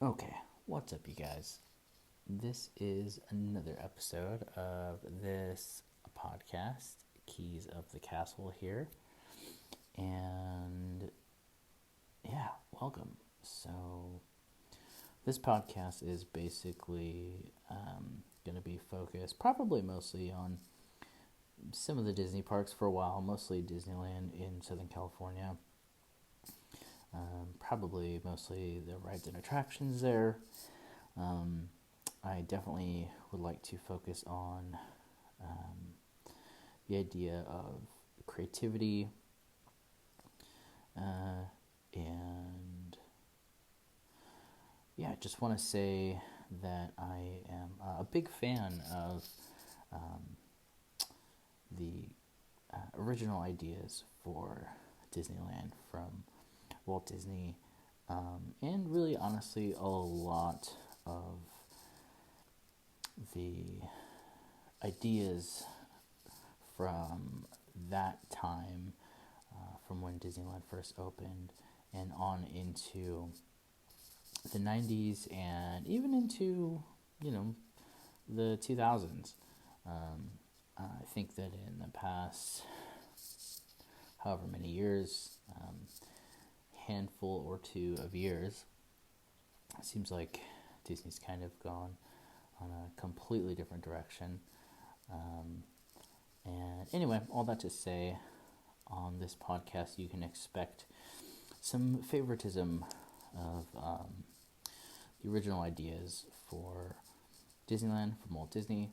Okay, what's up, you guys? This is another episode of this podcast, Keys of the Castle here. And yeah, welcome. So, this podcast is basically going to be focused probably mostly on some of the Disney parks for a while, mostly Disneyland in Southern California. Probably mostly the rides and attractions there. Um, I definitely would like to focus on the idea of creativity and yeah, I just want to say that I am a big fan of um, the original ideas for Disneyland from Walt Disney, and really honestly a lot of the ideas from that time, from when Disneyland first opened and on into the 90s and even into, the 2000s. I think that in the past, however many years, handful or two of years, it seems like Disney's kind of gone on a completely different direction. And anyway, all that to say, on this podcast, you can expect some favoritism of the original ideas for Disneyland from Walt Disney,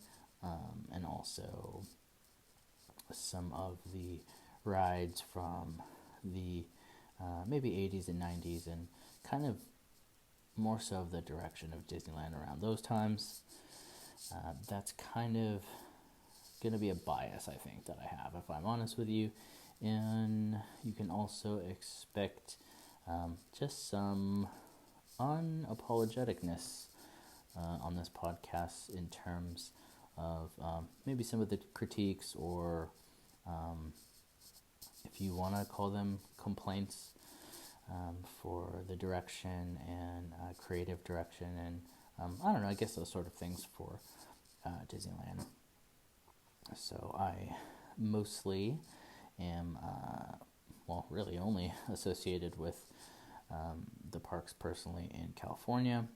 and also some of the rides from the maybe 80s and 90s, and kind of more so of the direction of Disneyland around those times. That's kind of going to be a bias, I think, that I have, if I'm honest with you. And you can also expect just some unapologeticness on this podcast in terms of maybe some of the critiques, or if you want to call them complaints, for the direction and creative direction, and I don't know, I guess those sort of things for Disneyland. So I mostly am, really only associated with the parks personally in California.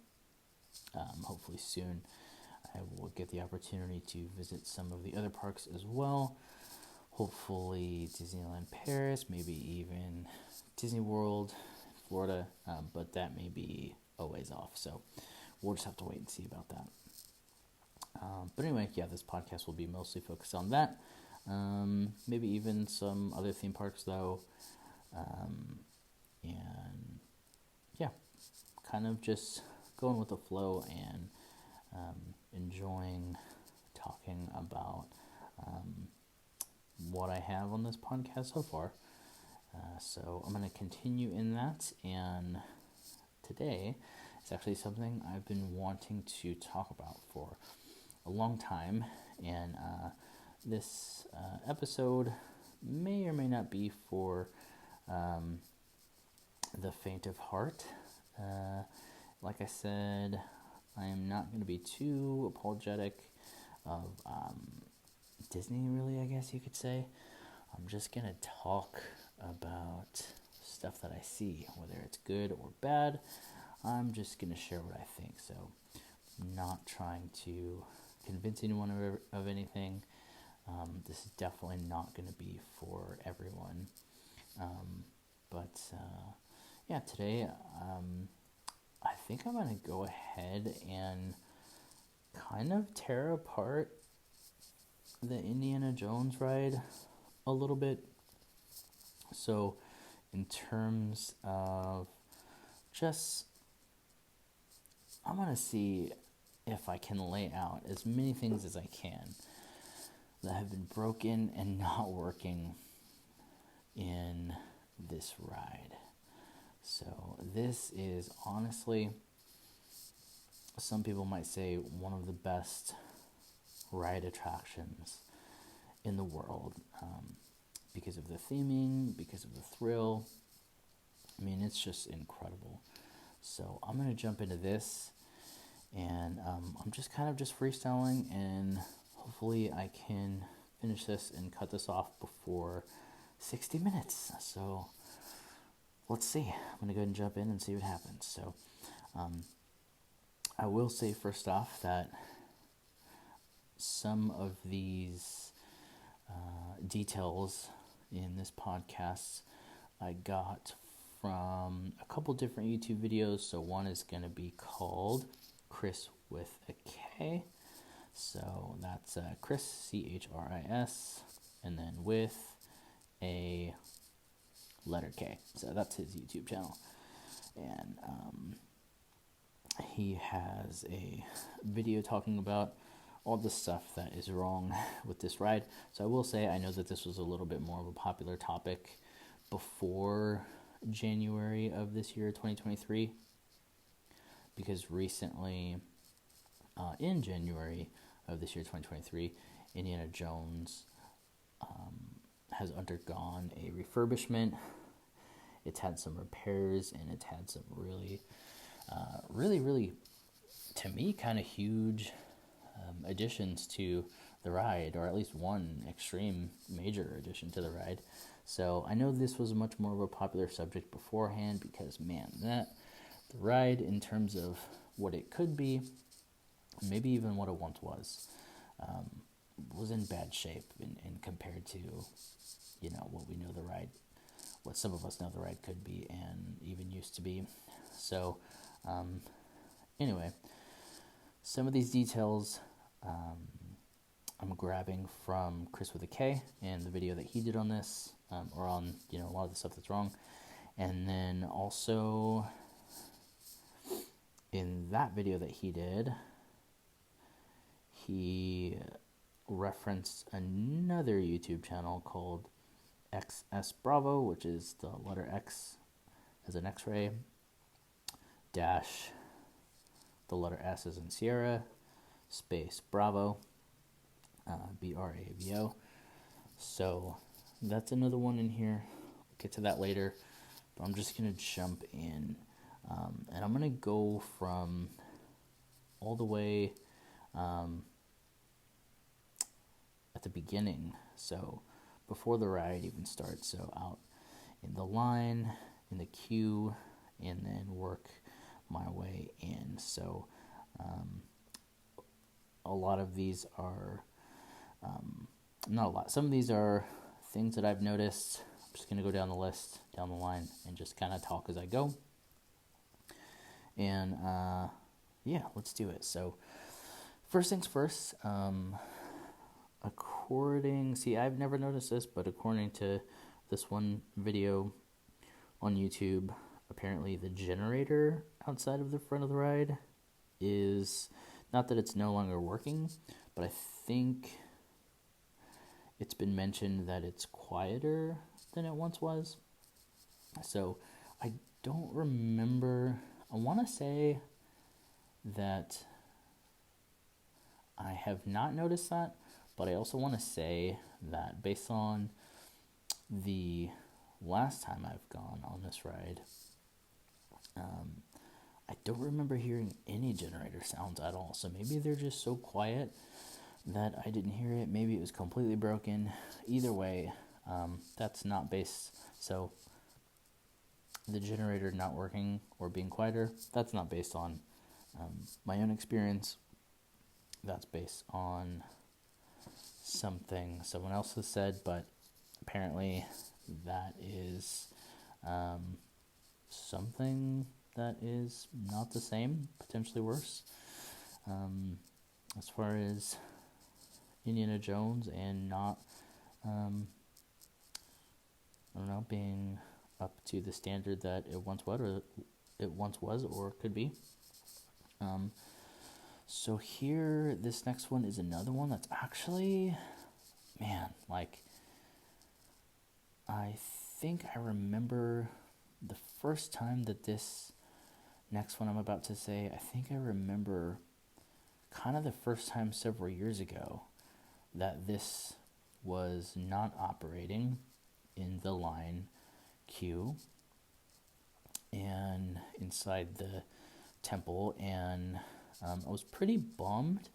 Hopefully soon I will get the opportunity to visit some of the other parks as well. Hopefully Disneyland Paris, maybe even Disney World, Florida, but that may be a ways off. So we'll just have to wait and see about that. But anyway, yeah, this podcast will be mostly focused on that. Maybe even some other theme parks, though. And yeah, kind of just going with the flow and enjoying talking about what I have on this podcast so far. So I'm going to continue in that, and today is actually something I've been wanting to talk about for a long time, and this episode may or may not be for the faint of heart. Like I said, I am not going to be too apologetic of Disney, really, I guess you could say. I'm just going to talk about stuff that I see, whether it's good or bad. I'm just going to share what I think. So I'm not trying to convince anyone of anything. This is definitely not going to be for everyone. But yeah, today I think I'm going to go ahead and kind of tear apart the Indiana Jones ride a little bit. So in terms of just, I'm going to see if I can lay out as many things as I can that have been broken and not working in this ride. So this is honestly, some people might say, one of the best ride attractions in the world, because of the theming, because of the thrill. I mean, it's just incredible. So I'm going to jump into this, and I'm just kind of just freestyling, and hopefully I can finish this and cut this off before 60 minutes. So let's see. I'm going to go ahead and jump in and see what happens. So I will say first off that some of these details in this podcast I got from a couple different YouTube videos. So one is going to be called Chris with a K. So that's Chris, Chris, and then with a letter K. So that's his YouTube channel. And he has a video talking about all the stuff that is wrong with this ride. So I will say, I know that this was a little bit more of a popular topic before January of this year, 2023, because recently, in January of this year, 2023, Indiana Jones has undergone a refurbishment. It's had some repairs, and it's had some really, to me, kind of huge additions to the ride, or at least one extreme major addition to the ride. So I know this was much more of a popular subject beforehand, because man, the ride, in terms of what it could be, maybe even what it once was in bad shape in compared to, what we know the ride, what some of us know the ride could be and even used to be. So anyway, some of these details I'm grabbing from Chris with a K and the video that he did on this, or on, a lot of the stuff that's wrong. And then also in that video that he did, he referenced another YouTube channel called XS Bravo, which is the letter X as an X-ray, dash the letter S as in Sierra, space Bravo, Bravo. So that's another one in here. We'll get to that later, but I'm just going to jump in, and I'm going to go from all the way at the beginning, so before the ride even starts, so out in the line, in the queue, and then work my way in. So a lot of these are, not a lot, some of these are things that I've noticed. I'm just going to go down the list, down the line, and just kind of talk as I go. And yeah, let's do it. So first things first, I've never noticed this, but according to this one video on YouTube, apparently the generator outside of the front of the ride is, not that it's no longer working, but I think it's been mentioned that it's quieter than it once was. So I don't remember, I want to say that I have not noticed that, but I also want to say that based on the last time I've gone on this ride, I don't remember hearing any generator sounds at all. So maybe they're just so quiet that I didn't hear it. Maybe it was completely broken. Either way, that's not based. So the generator not working or being quieter, that's not based on my own experience. That's based on something someone else has said, but apparently that is something that is not the same, potentially worse, as far as Indiana Jones, and not being up to the standard that it once was or could be. So here, this next one is another one that's actually, I think I remember the first time that this next one I'm about to say, I think I remember kind of the first time several years ago that this was not operating in the line queue, and inside the temple, and I was pretty bummed,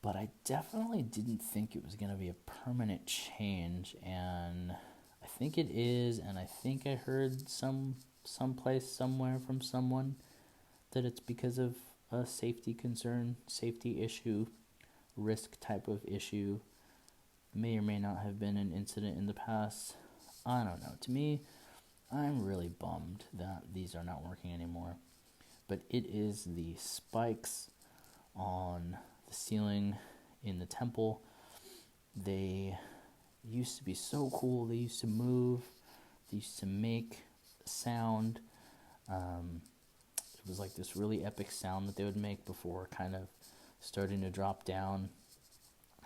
but I definitely didn't think it was going to be a permanent change, and I think it is, and I think I heard someplace somewhere from someone that it's because of a safety concern, safety issue, risk type of issue. May or may not have been an incident in the past. I don't know. To me, I'm really bummed that these are not working anymore. But it is the spikes on the ceiling in the temple. They used to be so cool. They used to move. They used to make sound. It was like this really epic sound that they would make before kind of starting to drop down.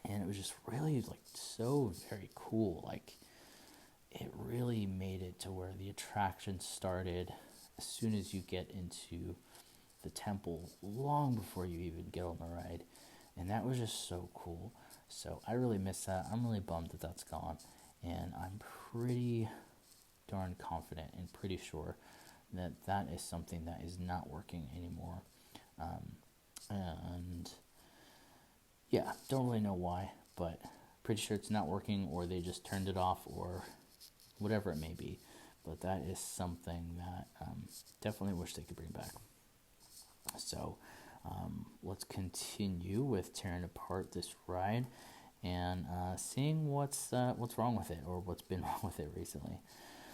And it was just really like so very cool. Like it really made it to where the attraction started as soon as you get into the temple, long before you even get on the ride. And that was just so cool. So I really miss that. I'm really bummed that that's gone. And I'm pretty darn confident and pretty sure that that is something that is not working anymore. And yeah, don't really know why, but pretty sure it's not working, or they just turned it off, or whatever it may be. But that is something that definitely wish they could bring back. So let's continue with tearing apart this ride and seeing what's wrong with it, or what's been wrong with it recently.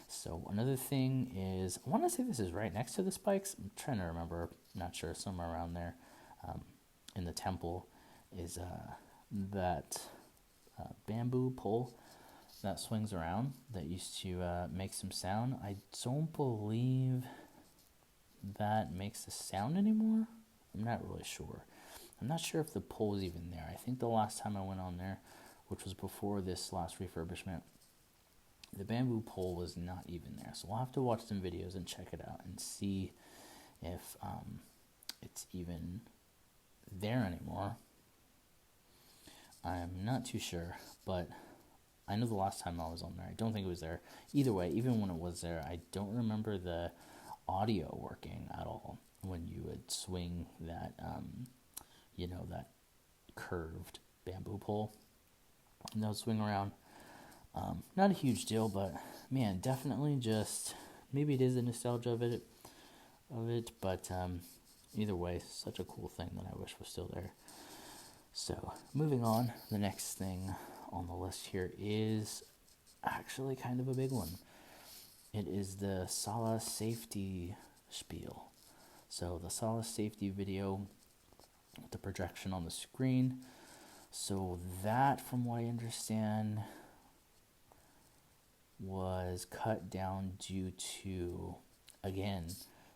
So another thing is, I want to say this is right next to the spikes. I'm trying to remember. I'm not sure. Somewhere around there in the temple is that bamboo pole that swings around that used to make some sound. I don't believe that makes a sound anymore. I'm not really sure. I'm not sure if the pole is even there. I think the last time I went on there, which was before this last refurbishment, the bamboo pole was not even there. So we'll have to watch some videos and check it out and see if it's even there anymore. I'm not too sure, but I know the last time I was on there, I don't think it was there. Either way, even when it was there, I don't remember the audio working at all when you would swing that, that curved bamboo pole. And that would swing around. Not a huge deal, but man, definitely just, maybe it is the nostalgia of it, but either way, such a cool thing that I wish was still there. So, moving on, the next thing on the list here is actually kind of a big one. It is the Sala safety spiel. So, the Sala safety video, the projection on the screen. So, that, from what I understand, was cut down due to, again,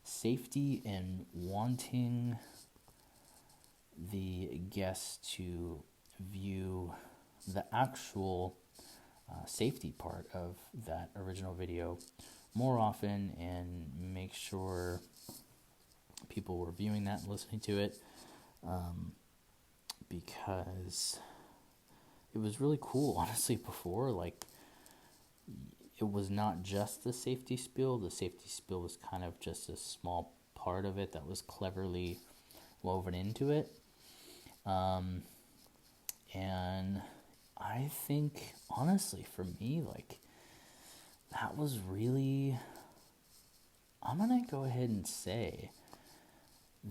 safety and wanting the guests to view the actual safety part of that original video more often, and make sure people were viewing that and listening to it, because it was really cool, honestly. Before, like, it was not just the safety spiel. The safety spiel was kind of just a small part of it that was cleverly woven into it. And I think, honestly, for me, like, that was really, I'm going to go ahead and say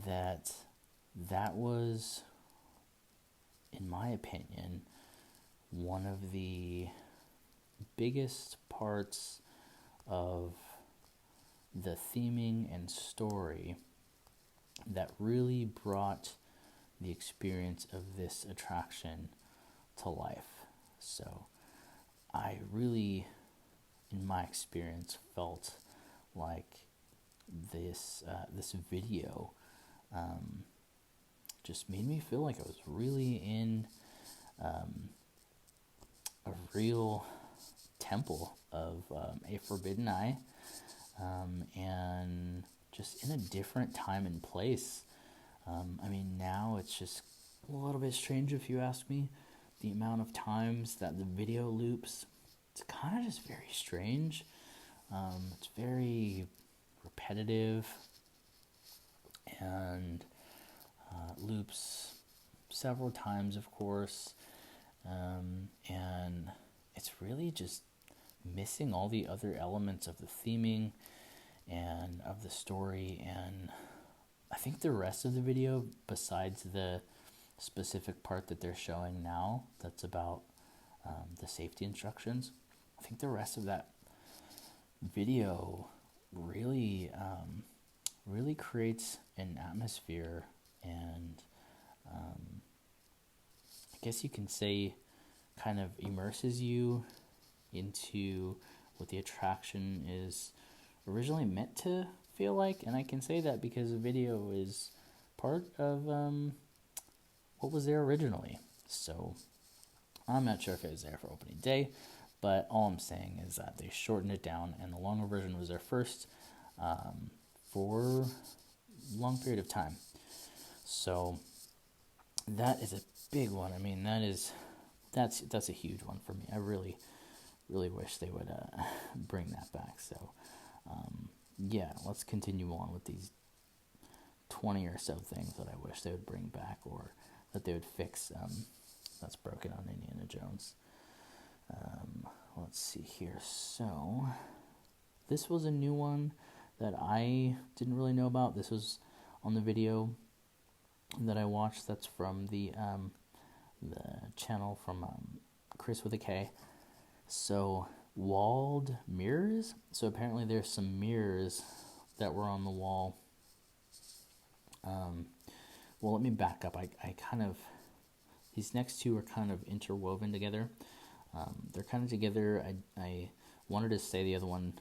that was, in my opinion, one of the biggest parts of the theming and story that really brought the experience of this attraction to life. So I really, in my experience, felt like this video just made me feel like I was really in a real temple of a forbidden eye, and just in a different time and place. Now it's just a little bit strange, if you ask me. The amount of times that the video loops, it's kind of just very strange. It's very repetitive and loops several times, of course, and it's really just missing all the other elements of the theming and of the story. And I think the rest of the video, besides the specific part that they're showing now that's about the safety instructions, I think the rest of that video really really creates an atmosphere, and I guess you can say kind of immerses you into what the attraction is originally meant to feel like. And I can say that because the video is part of what was there originally. So I'm not sure if it was there for opening day, but all I'm saying is that they shortened it down, and the longer version was there first for a long period of time. So that is a big one. I mean, that's a huge one for me. I really wish they would bring that back. So yeah, let's continue on with these 20 or so things that I wish they would bring back, or that they would fix that's broken on Indiana Jones. Let's see here. So this was a new one that I didn't really know about. This was on the video that I watched. That's from the channel from Chris with a K. So walled mirrors. So apparently there's some mirrors that were on the wall. Well, let me back up. I kind of, these next two are kind of interwoven together. They're kind of together. I wanted to say the other one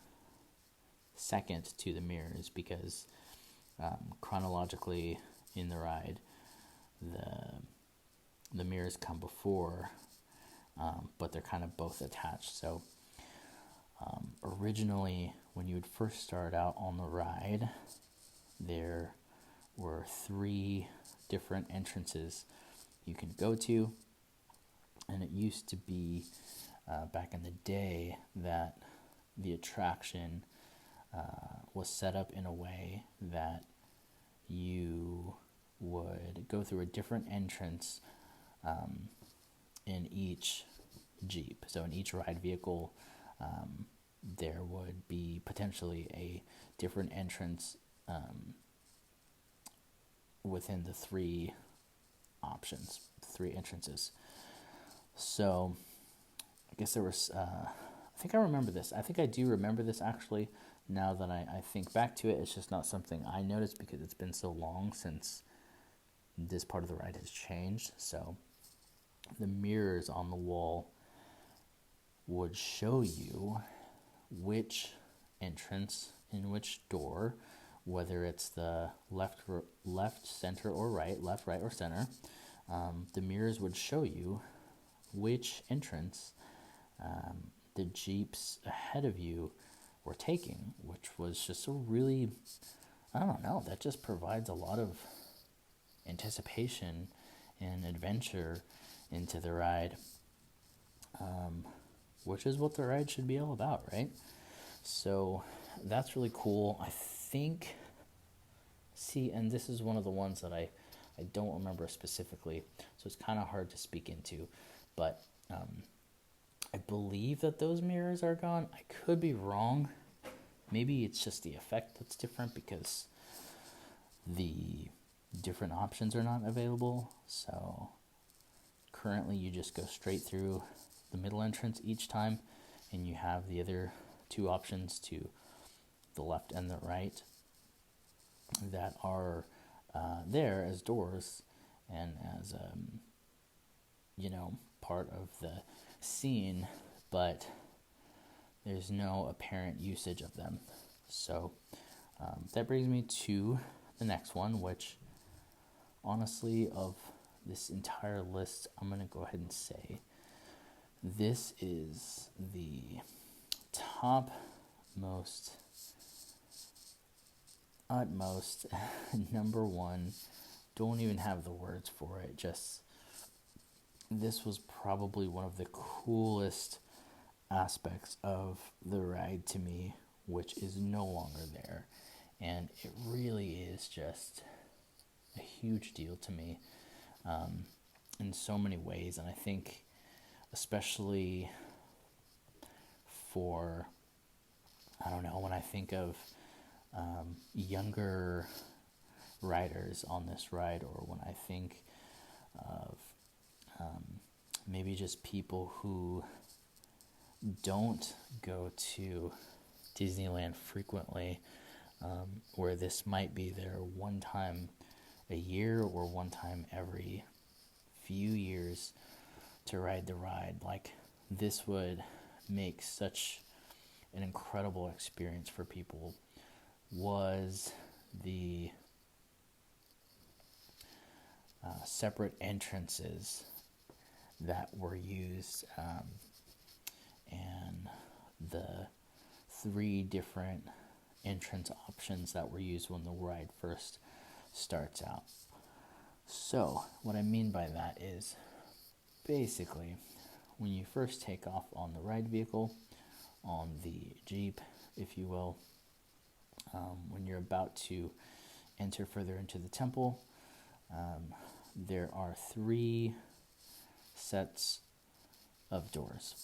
second to the mirrors because chronologically in the ride, the mirrors come before, but they're kind of both attached. So originally, when you would first start out on the ride, there were 3 different entrances you can go to, and it used to be back in the day that the attraction was set up in a way that you would go through a different entrance in each Jeep. So in each ride vehicle, there would be potentially a different entrance within the 3 options, 3 entrances. So I guess there was, I think I remember this. I think I do remember this actually, now that I think back to it. It's just not something I noticed because it's been so long since this part of the ride has changed. So the mirrors on the wall would show you which entrance in which door, whether it's the left, center, or right, left, right, or center. The mirrors would show you which entrance the Jeeps ahead of you were taking, which was just a really, I don't know, that just provides a lot of anticipation and adventure into the ride, which is what the ride should be all about, right? So that's really cool. I think, and this is one of the ones that I don't remember specifically, so it's kind of hard to speak into, but I believe that those mirrors are gone. I could be wrong. Maybe it's just the effect that's different because the different options are not available. So currently you just go straight through the middle entrance each time, and you have the other 2 options to the left and the right that are there as doors and as part of the scene, but there's no apparent usage of them. So that brings me to the next one, which honestly, of this entire list, I'm going to go ahead and say this is the top utmost number one. Don't even have the words for it. Just, this was probably one of the coolest aspects of the ride to me, which is no longer there. And it really is just a huge deal to me, in so many ways. And I think especially for, I don't know, when I think of younger riders on this ride, or when I think of maybe just people who don't go to Disneyland frequently, where this might be their one time a year or one time every few years to ride the ride. Like, this would make such an incredible experience for people, was the separate entrances that were used, and the 3 different entrance options that were used when the ride first starts out. So what I mean by that is, basically, when you first take off on the ride vehicle, on the Jeep, if you will, when you're about to enter further into the temple, there are 3 sets of doors.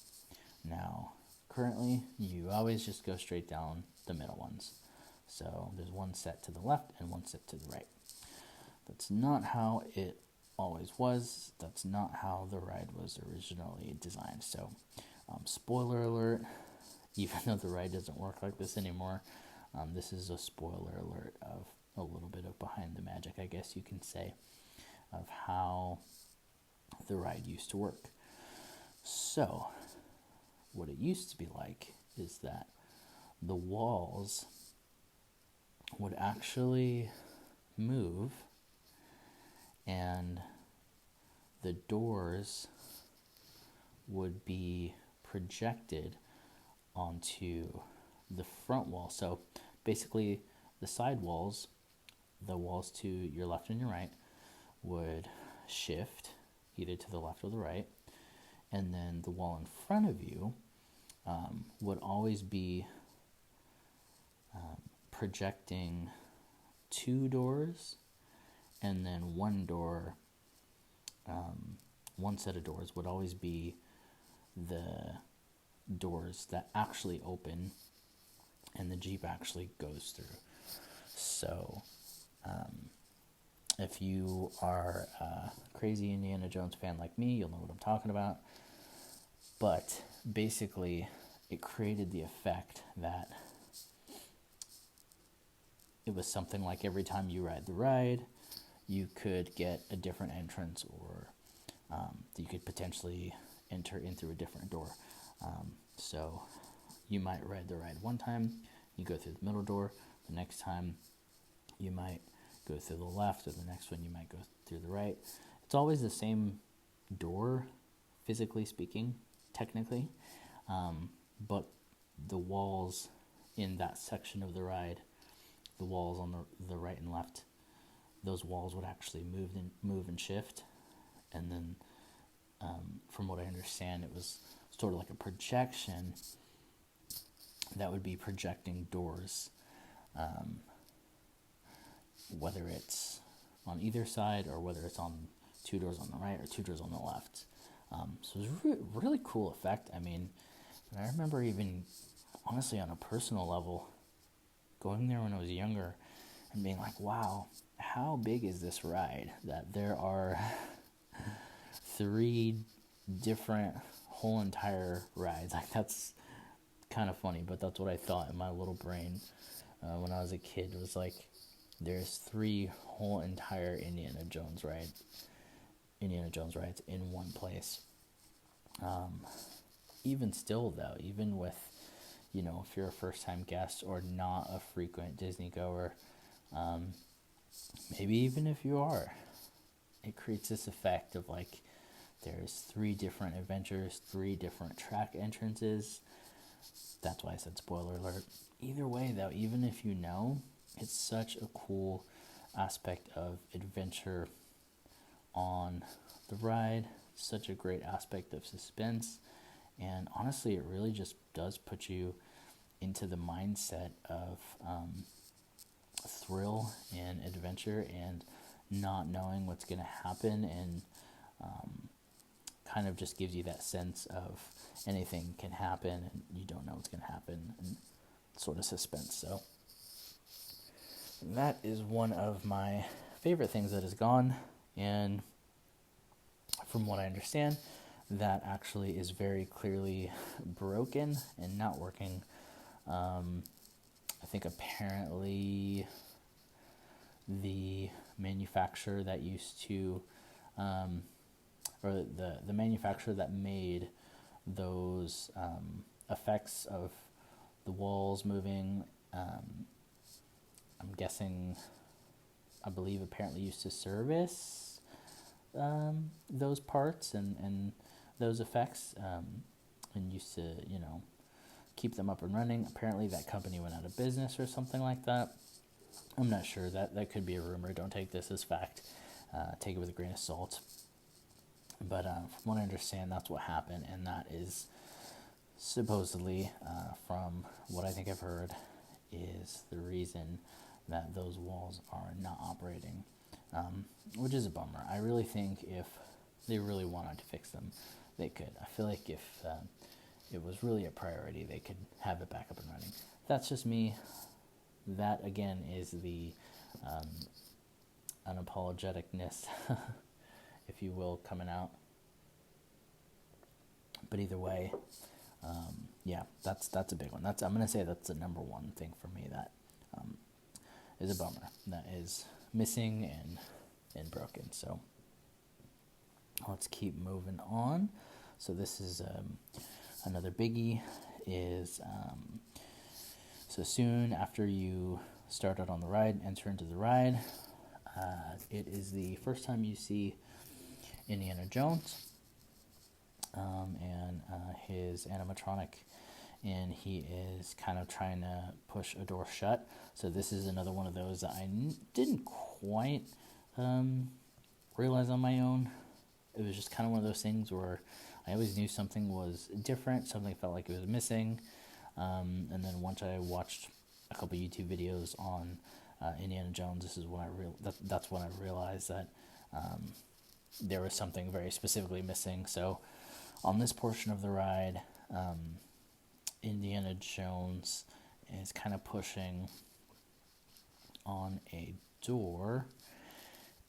Now, currently, you always just go straight down the middle ones. So there's one set to the left and one set to the right. That's not how it always was. That's not how the ride was originally designed. So, spoiler alert, even though the ride doesn't work like this anymore, this is a spoiler alert of a little bit of behind the magic, I guess you can say, of how the ride used to work. So, what it used to be like is that the walls would actually move, and the doors would be projected onto the front wall. So basically, the side walls, the walls to your left and your right, would shift either to the left or the right, and then the wall in front of you would always be projecting 2 doors, and then one door, one set of doors would always be the doors that actually open and the Jeep actually goes through. So if you are a crazy Indiana Jones fan like me, you'll know what I'm talking about. But basically, it created the effect that it was something like every time you ride the ride, you could get a different entrance, or you could potentially enter in through a different door. So you might ride the ride one time, you go through the middle door. The next time you might go through the left, or the next one you might go through the right. It's always the same door, physically speaking, technically, but the walls in that section of the ride, the walls on the right and left, those walls would actually move and shift. And then, from what I understand, it was sort of like a projection that would be projecting doors, whether it's on either side, or whether it's on 2 doors on the right or 2 doors on the left. So it was a really cool effect. I mean, I remember, even honestly, on a personal level, going there when I was younger and being like, wow, how big is this ride that there are 3 different whole entire rides. Like, that's kind of funny, but that's what I thought in my little brain when I was a kid. It was like, there's 3 whole entire Indiana Jones rides in one place. Even still, though, even with, if you're a first-time guest or not a frequent Disney goer, maybe even if you are, it creates this effect of like, there's 3 different adventures, 3 different track entrances. That's why I said spoiler alert. Either way, though, even if you know, it's such a cool aspect of adventure on the ride, such a great aspect of suspense, and honestly, it really just does put you into the mindset of thrill and adventure and not knowing what's going to happen, and kind of just gives you that sense of anything can happen and you don't know what's going to happen, and sort of suspense. So that is one of my favorite things that is gone, and from what I understand, that actually is very clearly broken and not working. I think apparently the manufacturer that used to, or the manufacturer that made those effects of the walls moving, I'm guessing, I believe apparently used to service those parts and those effects, and used to, keep them up and running. Apparently that company went out of business or something like that. I'm not sure. That could be a rumor. Don't take this as fact. Take it with a grain of salt. But from what I understand, that's what happened, and that is supposedly, from what I think I've heard, is the reason that those walls are not operating, which is a bummer. I really think if they really wanted to fix them, they could. I feel like if it was really a priority, they could have it back up and running. That's just me. That, again, is the unapologeticness, if you will, coming out. But either way, yeah, that's a big one. I'm gonna say that's the number one thing for me that is a bummer. That is missing and broken. So let's keep moving on. So this is another biggie. Is so soon after you start out on the ride, enter into the ride, it is the first time you see Indiana Jones and his animatronic, and he is kind of trying to push a door shut. So this is another one of those that I didn't quite realize on my own. It was just kind of one of those things where I always knew something was different, something felt like it was missing, and then once I watched a couple YouTube videos on Indiana Jones, this is when that's when I realized that there was something very specifically missing. So on this portion of the ride, Indiana Jones is kind of pushing on a door,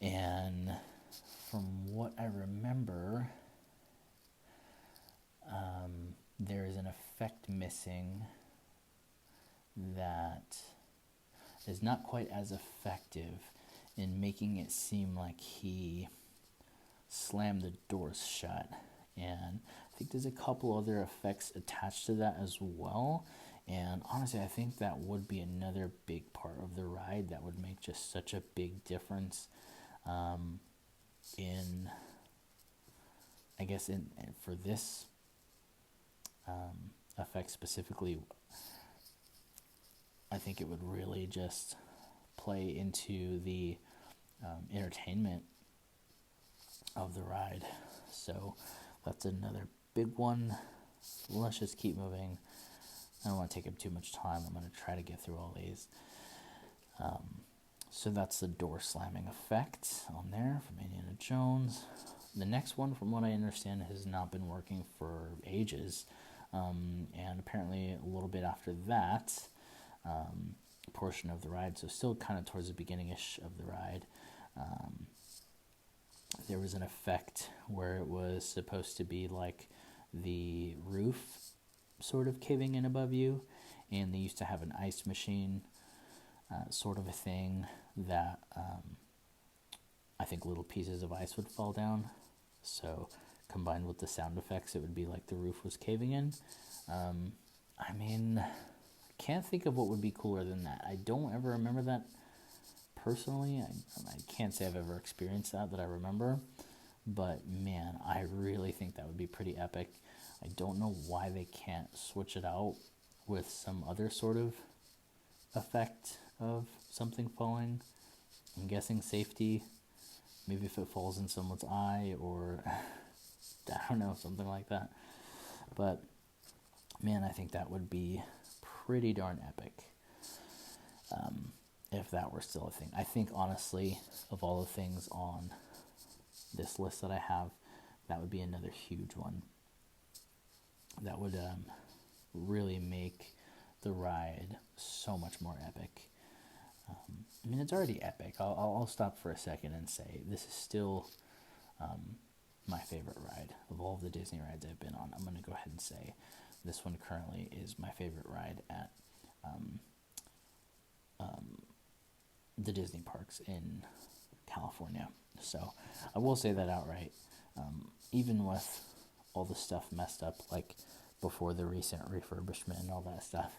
and from what I remember, there is an effect missing that is not quite as effective in making it seem like he slammed the doors shut. And I think there's a couple other effects attached to that as well. And honestly, I think that would be another big part of the ride that would make just such a big difference in, I guess, for this effect specifically. I think it would really just play into the entertainment of the ride. So that's another big one. Let's just keep moving. I don't want to take up too much time. I'm going to try to get through all these. So that's the door slamming effect on there from Indiana Jones. The next one, from what I understand, has not been working for ages. And apparently a little bit after that portion of the ride, so still kind of towards the beginning-ish of the ride, there was an effect where it was supposed to be like the roof sort of caving in above you, and they used to have an ice machine sort of a thing that I think little pieces of ice would fall down, so combined with the sound effects, it would be like the roof was caving in. I mean, I can't think of what would be cooler than that. I don't ever remember that personally. I can't say I've ever experienced that I remember, but man, I really think that would be pretty epic. I don't know why they can't switch it out with some other sort of effect of something falling. I'm guessing safety, maybe if it falls in someone's eye, or I don't know, something like that. But man, I think that would be pretty darn epic. if that were still a thing. I think honestly, of all the things on this list that I have, that would be another huge one. That would really make the ride so much more epic. I mean, it's already epic. I'll stop for a second and say this is still my favorite ride of all of the Disney rides I've been on. I'm going to go ahead and say this one currently is my favorite ride at the Disney parks in California. So I will say that outright. Even with all the stuff messed up, like before the recent refurbishment and all that stuff,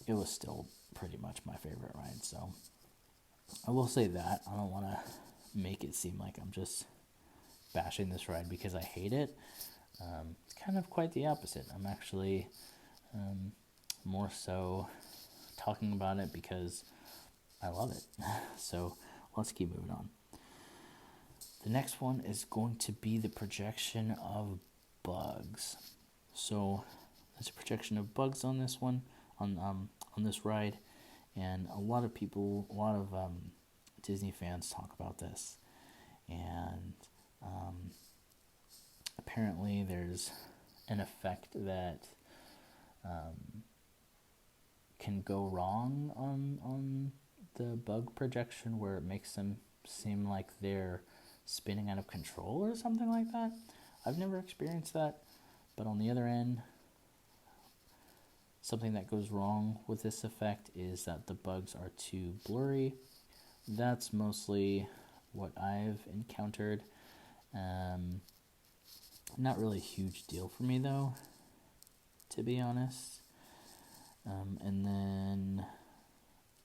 it was still pretty much my favorite ride. So I will say that. I don't want to make it seem like I'm just bashing this ride because I hate it. It's kind of quite the opposite. I'm actually more so talking about it because I love it. So let's keep moving on. The next one is going to be the projection of bugs. So there's a projection of bugs on this one, on this ride, and a lot of people, a lot of Disney fans talk about this, and apparently there's an effect that can go wrong on the bug projection where it makes them seem like they're spinning out of control or something like that. I've never experienced that, but on the other end, something that goes wrong with this effect is that the bugs are too blurry. That's mostly what I've encountered. Not really a huge deal for me though, to be honest. And then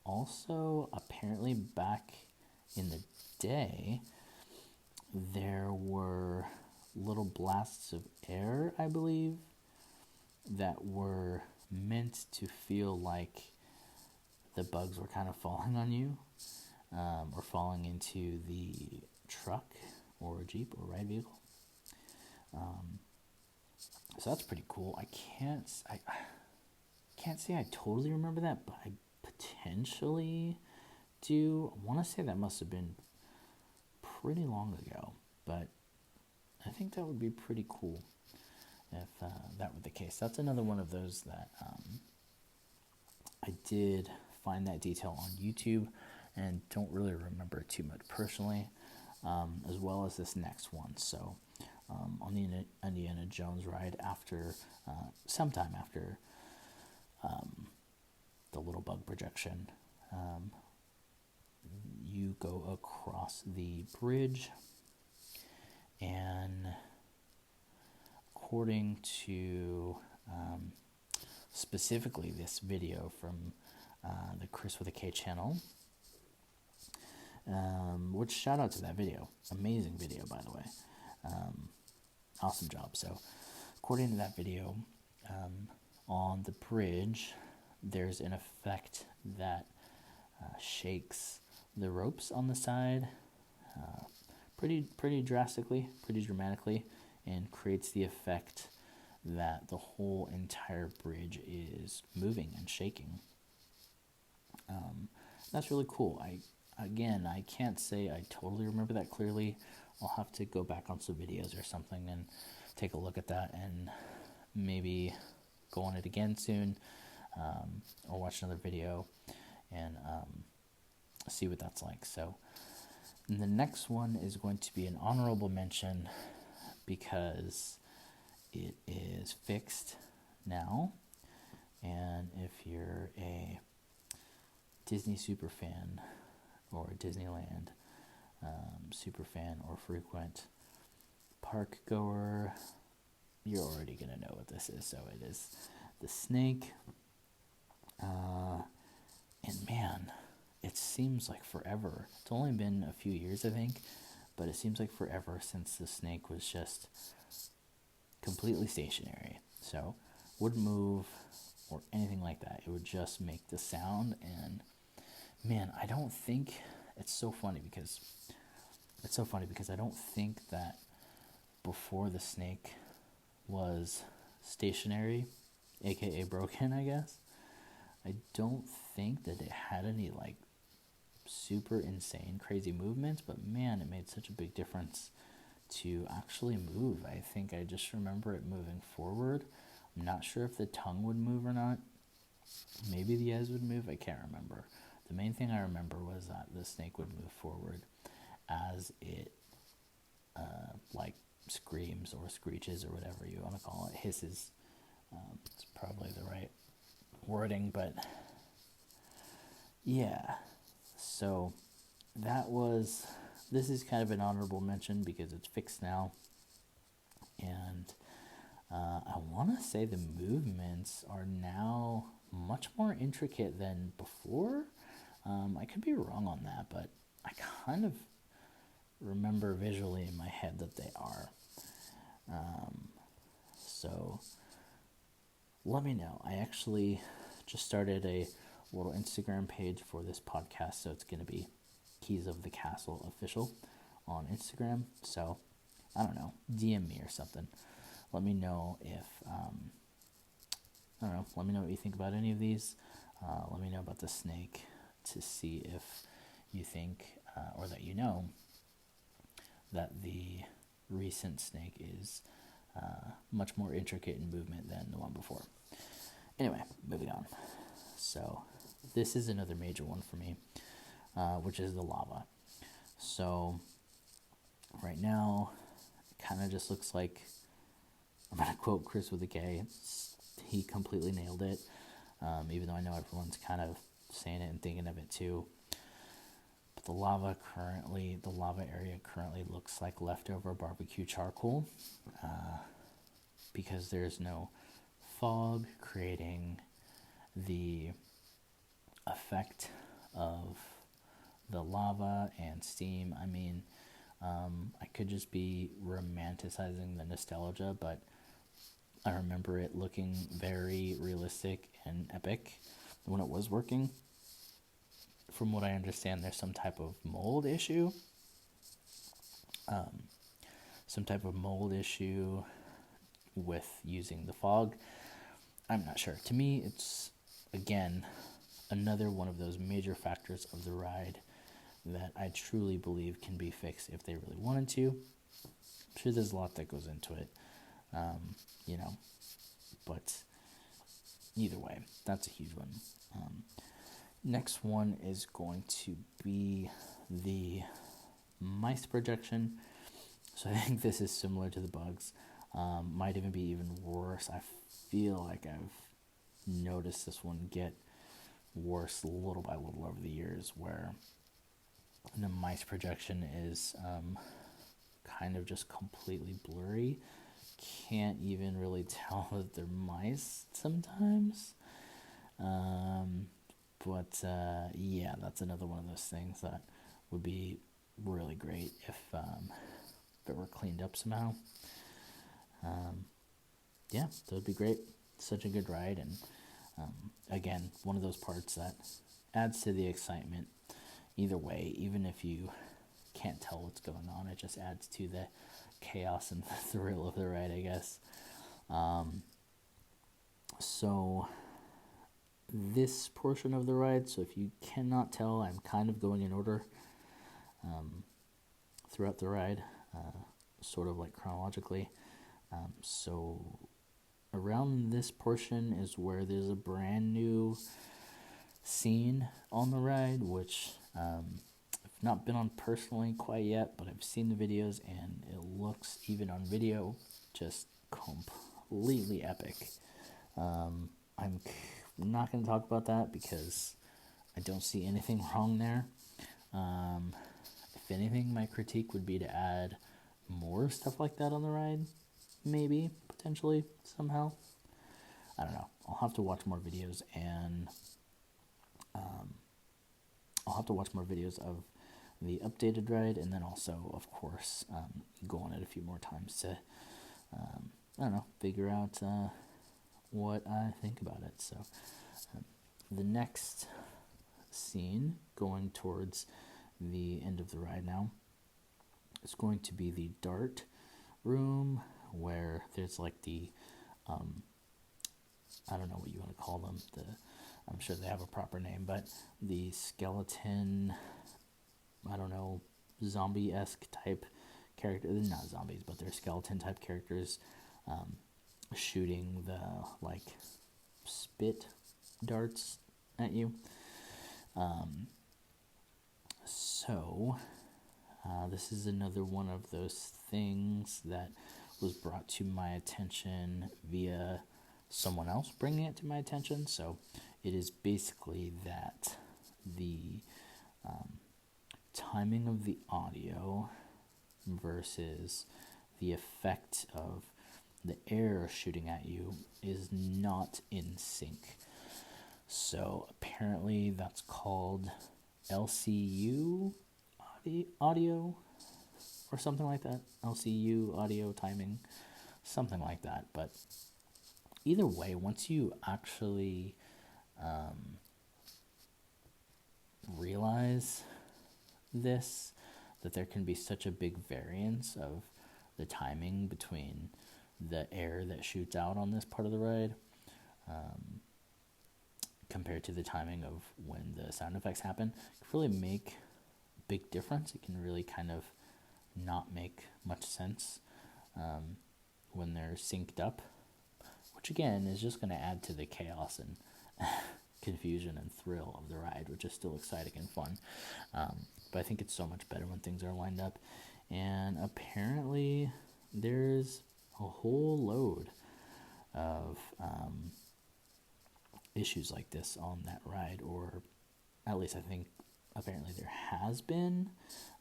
also apparently back in the day, there were little blasts of air, I believe, that were meant to feel like the bugs were kind of falling on you, or falling into the truck or Jeep or ride vehicle. So that's pretty cool. I can't say I totally remember that, but I potentially do. I want to say that must have been pretty long ago, but I think that would be pretty cool if that were the case. That's another one of those that I did find that detail on YouTube and don't really remember too much personally, as well as this next one. So on the Indiana Jones ride, after sometime after the little bug projection, you go across the bridge, and according to specifically this video from the Chris with a K channel, which shout out to that video, amazing video by the way, awesome job. So according to that video, on the bridge there's an effect that shakes the ropes on the side pretty drastically, pretty dramatically, and creates the effect that the whole entire bridge is moving and shaking. That's really cool. I can't say I totally remember that clearly. I'll have to go back on some videos or something and take a look at that and maybe go on it again soon, or watch another video and see what that's like. So the next one is going to be an honorable mention because it is fixed now, and if you're a Disney super fan or a Disneyland super fan or frequent park goer, you're already going to know what this is. So it is the snake, and man, it seems like forever. It's only been a few years, I think, but it seems like forever since the snake was just completely stationary. So wouldn't move or anything like that. It would just make the sound. And man, I don't think it's so funny because I don't think that before the snake was stationary, aka broken, I guess, I don't think that it had any like super insane, crazy movements, but man, it made such a big difference to actually move. I think I just remember it moving forward. I'm not sure if the tongue would move or not. Maybe the eyes would move. I can't remember. The main thing I remember was that the snake would move forward as it like screams or screeches or whatever you want to call it, hisses. It's probably the right wording, but yeah. So this is kind of an honorable mention because it's fixed now, and I want to say the movements are now much more intricate than before. I could be wrong on that, but I kind of remember visually in my head that they are. So let me know. I actually just started a little Instagram page for this podcast, so it's going to be Keys of the Castle Official on Instagram. So I don't know, DM me or something. Let me know if I don't know. Let me know what you think about any of these. Let me know about the snake to see if you think or that you know that the recent snake is much more intricate in movement than the one before. Anyway, moving on. So this is another major one for me, which is the lava. So right now, it kind of just looks like, I'm going to quote Chris with a K, he completely nailed it, even though I know everyone's kind of saying it and thinking of it too. But the lava area currently looks like leftover barbecue charcoal, because there's no fog creating the effect of the lava and steam. I mean, I could just be romanticizing the nostalgia, but I remember it looking very realistic and epic when it was working. From what I understand, there's some type of mold issue. With using the fog. I'm not sure. To me, it's, again, another one of those major factors of the ride that I truly believe can be fixed if they really wanted to. I'm sure there's a lot that goes into it, but either way, that's a huge one. Next one is going to be the mice projection. So I think this is similar to the bugs. Might even be even worse. I feel like I've noticed this one get worse little by little over the years, where the mice projection is kind of just completely blurry. Can't even really tell that they're mice sometimes. But yeah, that's another one of those things that would be really great if it were cleaned up somehow. Yeah, that would be great. Such a good ride, and again, one of those parts that adds to the excitement. Either way, even if you can't tell what's going on, it just adds to the chaos and the thrill of the ride, I guess. So this portion of the ride, so if you cannot tell, I'm kind of going in order throughout the ride, sort of like chronologically. So around this portion is where there's a brand new scene on the ride, which I've not been on personally quite yet, but I've seen the videos and it looks, even on video, just completely epic. I'm not going to talk about that because I don't see anything wrong there. If anything, my critique would be to add more stuff like that on the ride, maybe, potentially, somehow. I don't know. I'll have to watch more videos, and of the updated ride, and then also, of course, go on it a few more times to, figure out what I think about it. So the next scene, going towards the end of the ride now, is going to be the dart room, where there's like the I don't know what you want to call them, I'm sure they have a proper name, but the skeleton, I don't know, zombie-esque type character. They're not zombies, but they're skeleton type characters, shooting the like spit darts at you. So this is another one of those things that was brought to my attention via someone else bringing it to my attention. So it is basically that the timing of the audio versus the effect of the air shooting at you is not in sync. So apparently that's called LCU audio or something like that. LCU audio timing, something like that. But either way, once you actually realize this, that there can be such a big variance of the timing between the air that shoots out on this part of the ride compared to the timing of when the sound effects happen, it can really make a big difference. It can really kind of not make much sense when they're synced up, which again is just going to add to the chaos and confusion and thrill of the ride, which is still exciting and fun. But I think it's so much better when things are lined up. And apparently there's a whole load of issues like this on that ride, or at least I think apparently there has been.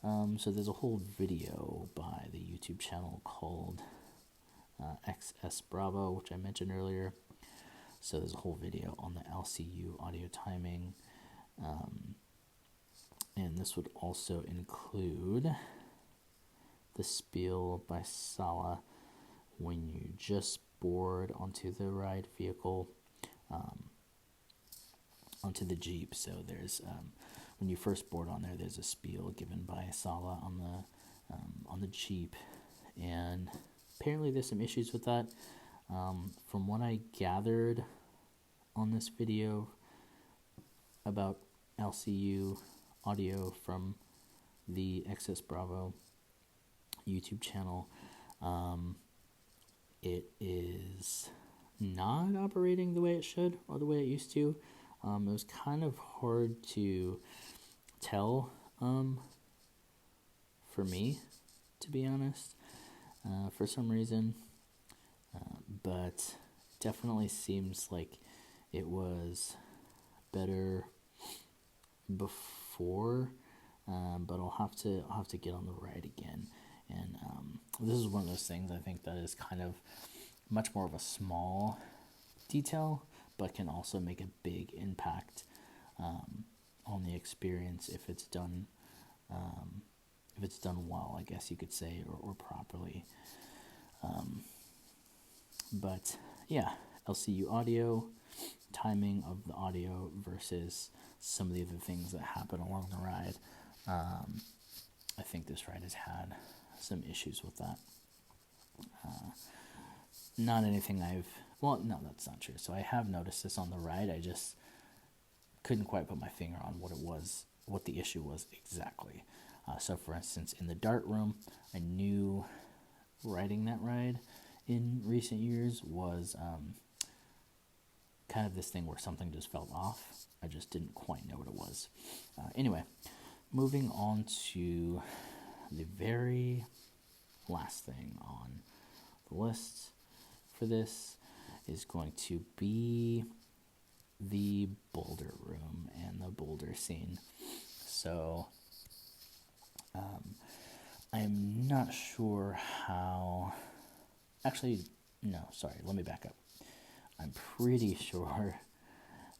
So there's a whole video by the YouTube channel called XS Bravo, which I mentioned earlier. So there's a whole video on the LCU audio timing. And this would also include the spiel by Sala when you just board onto the ride vehicle, onto the Jeep. So there's when you first board on there, there's a spiel given by Sala on the Jeep, and apparently there's some issues with that. From what I gathered on this video about LCU audio from the XS Bravo YouTube channel, it is not operating the way it should or the way it used to. It was kind of hard to tell for me, to be honest, for some reason, but definitely seems like it was better before, but I'll have to get on the ride again. And this is one of those things I think that is kind of much more of a small detail, but can also make a big impact on the experience if it's done well, I guess you could say, or properly. But yeah, LCU audio, timing of the audio versus some of the other things that happen along the ride. I think this ride has had some issues with that. Not anything no, that's not true. So I have noticed this on the ride. I just couldn't quite put my finger on what the issue was exactly. So for instance, in the dart room, I knew riding that ride in recent years was kind of this thing where something just felt off. I just didn't quite know what it was. Anyway, moving on to the very last thing on the list for this is going to be the boulder room and the boulder scene. So I'm not sure how... Actually, no, sorry, let me back up. I'm pretty sure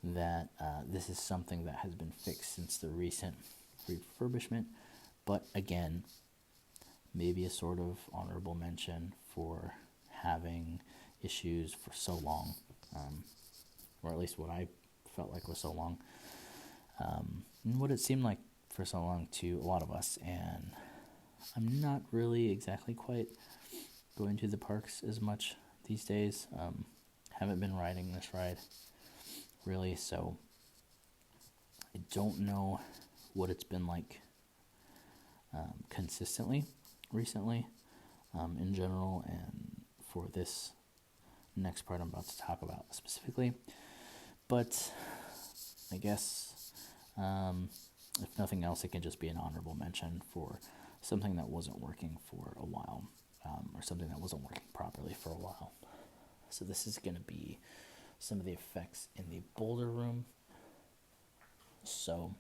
that this is something that has been fixed since the recent refurbishment, but again, maybe a sort of honorable mention for having issues for so long, or at least what I felt like was so long, and what it seemed like for so long to a lot of us. And I'm not really exactly quite going to the parks as much these days. Haven't been riding this ride really, so I don't know what it's been like consistently recently in general, and for this next part I'm about to talk about specifically. But I guess if nothing else, it can just be an honorable mention for something that wasn't working for a while, or something that wasn't working properly for a while. So this is going to be some of the effects in the boulder room. So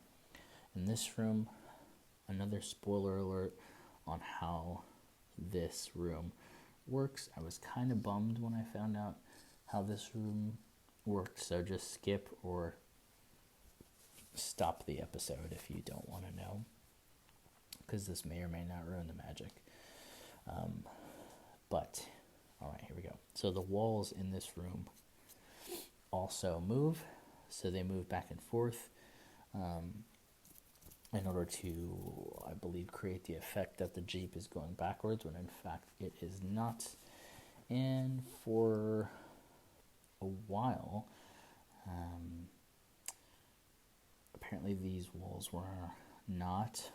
in this room, another spoiler alert on how this room works. I was kind of bummed when I found out how this room worked, so just skip or stop the episode if you don't want to know, because this may or may not ruin the magic. But all right, here we go. So the walls in this room also move, so they move back and forth in order to, I believe, create the effect that the Jeep is going backwards, when in fact it is not. And for a while, apparently these walls were not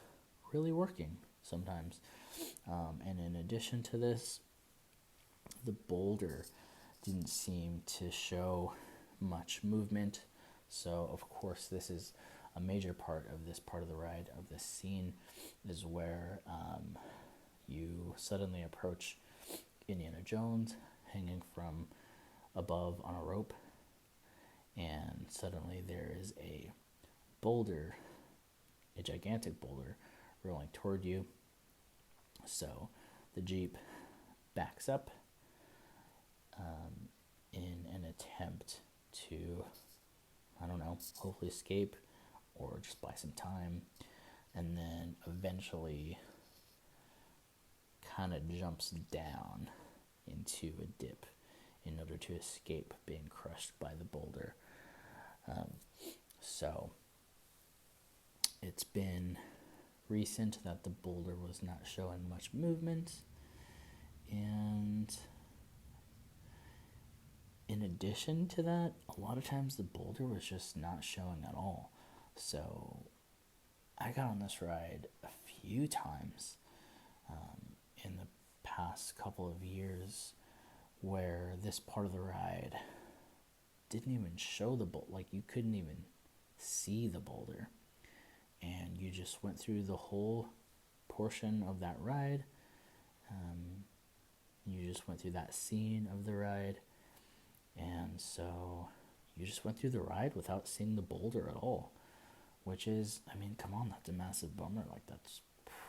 really working sometimes. And in addition to this, the boulder didn't seem to show much movement. So of course this is a major part of this part of the ride, of this scene, is where you suddenly approach Indiana Jones hanging from above on a rope, and suddenly there is a boulder, a gigantic boulder, rolling toward you. So the Jeep backs up in an attempt to, I don't know, hopefully escape or just buy some time, and then eventually kind of jumps down into a dip in order to escape being crushed by the boulder. So it's been recent that the boulder was not showing much movement, and in addition to that, a lot of times the boulder was just not showing at all. So I got on this ride a few times in the past couple of years where this part of the ride didn't even show the boulder. Like, you couldn't even see the boulder, and you just went through the whole portion of that ride. You just went through that scene of the ride, and so you just went through the ride without seeing the boulder at all, which is, I mean, come on, that's a massive bummer. Like, that's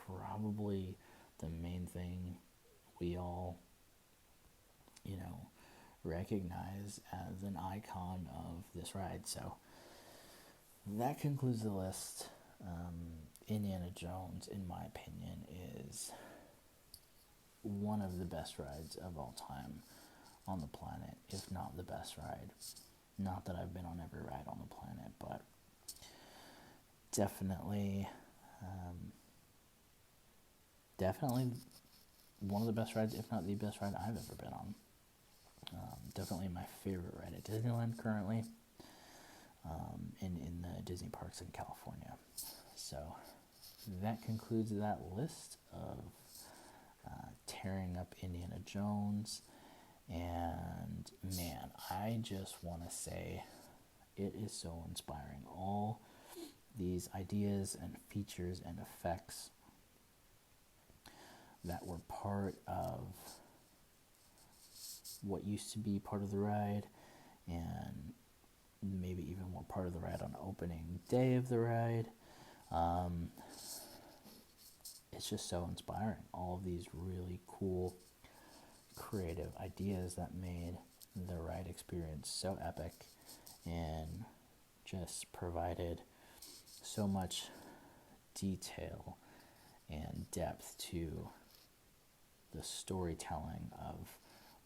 probably the main thing we all, recognize as an icon of this ride. So that concludes the list. Indiana Jones, in my opinion, is one of the best rides of all time on the planet, if not the best ride. Not that I've been on every ride on the planet, but definitely one of the best rides, if not the best ride I've ever been on. Definitely my favorite ride at Disneyland currently, in the Disney parks in California. So that concludes that list of tearing up Indiana Jones. And man, I just want to say it is so inspiring. All these ideas and features and effects that were part of what used to be part of the ride, and maybe even more part of the ride on opening day of the ride. It's just so inspiring. All of these really cool, creative ideas that made the ride experience so epic and just provided so much detail and depth to the storytelling of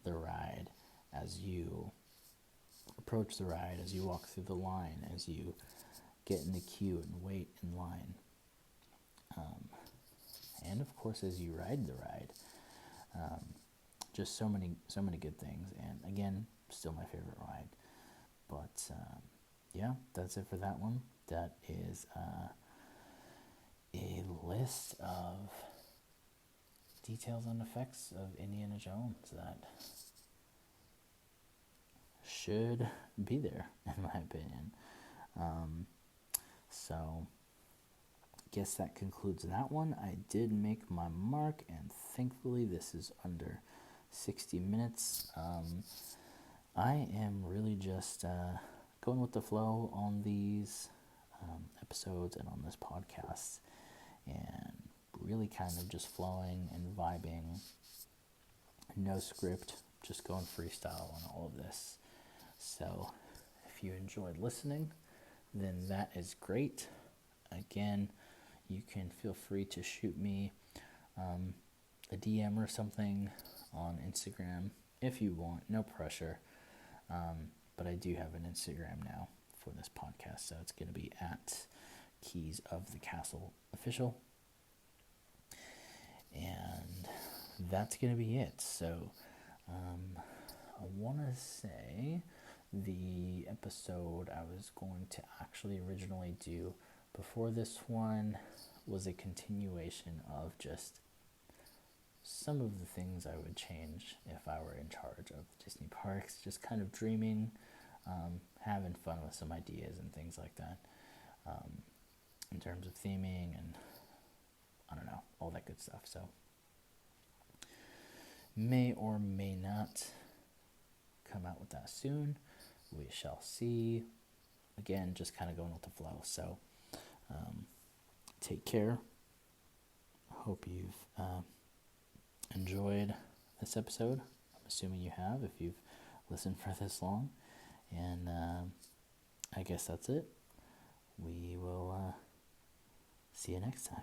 the ride as you approach the ride, as you walk through the line, as you get in the queue and wait in line, and of course as you ride the ride. Just so many good things, and again, still my favorite ride. But yeah, that's it for that one. that is a list of details and effects of Indiana Jones that should be there, in my opinion. So, guess that concludes that one. I did make my mark, and thankfully, this is under 60 minutes. I am really just going with the flow on these episodes and on this podcast, and really kind of just flowing and vibing. No script, just going freestyle on all of this. So, if you enjoyed listening, then that is great. Again, you can feel free to shoot me a DM or something on Instagram if you want. No pressure. But I do have an Instagram now for this podcast, so it's going to be at Keys of the Castle Official. And that's going to be it. So I want to say the episode I was going to actually originally do before this one was a continuation of just some of the things I would change if I were in charge of Disney parks, just kind of dreaming, having fun with some ideas and things like that, in terms of theming and, I don't know, all that good stuff. So, may or may not come out with that soon. We shall see. Again, just kind of going with the flow. So, take care. Hope you've enjoyed this episode. I'm assuming you have if you've listened for this long. And I guess that's it. We will see you next time.